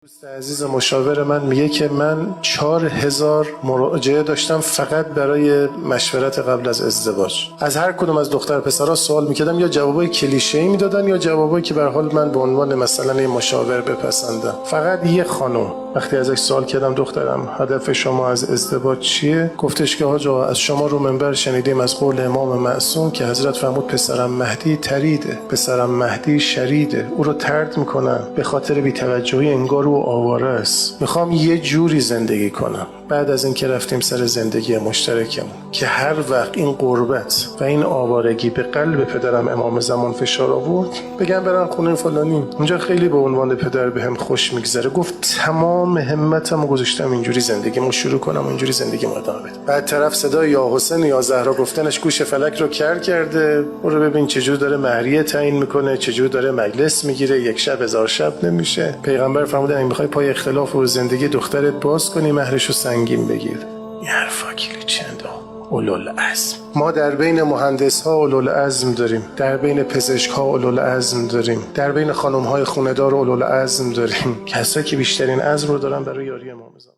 دوست عزیز مشاور من میگه که من 4000 مراجعه داشتم فقط برای مشورت قبل از ازدواج. از هر کدوم از دختر پسرا سوال میکردم، یا جوابای کلیشه‌ای میدادن یا جوابایی که به هر حال من به عنوان مثلا یه مشاور بپسندم. فقط یه خانم وقتی ازش سوال کردم دخترم هدف شما از ازدواج چیه، گفتش که حاج آقا از شما رو منبر شنیدیم از قول امام معصوم که حضرت فرمود پسرم مهدی تریده، پسرم مهدی شریده، او رو طرد میکنن به خاطر بی‌توجهی، انگار او آواره است. میخوام یه جوری زندگی کنم بعد از اینکه رفتیم سر زندگی مشترکمون که هر وقت این غربت و این آوارگی به قلب پدرم امام زمان فشار آورد بگم برم خونه فلانی، اونجا خیلی به عنوان پدر بهم خوش میگذره. گفت تمام همتمو گذاشتم اینجوری زندگیمو شروع کنم، اینجوری زندگیمو ادامه بدم. بعد طرف صدای یا حسین یا زهرا گفتنش گوش فلک رو کر کرده. برو ببین چجور داره مهریه تعیین میکنه، چجور داره مجلس میگیره، یک شب هزار شب نمیشه. پیغمبر فرمودن این میخوای پای اختلاف و زندگی دخترت باز کنی مهرشو سنگین بگیر. این حرفا کلی چنده اولوالعزم. ما در بین مهندس ها اولوالعزم داریم، در بین پزشک ها اولوالعزم داریم، در بین خانم های خونه‌دار اولوالعزم داریم. کسایی که بیشترین عزم رو دارن برای یاری امام زمان.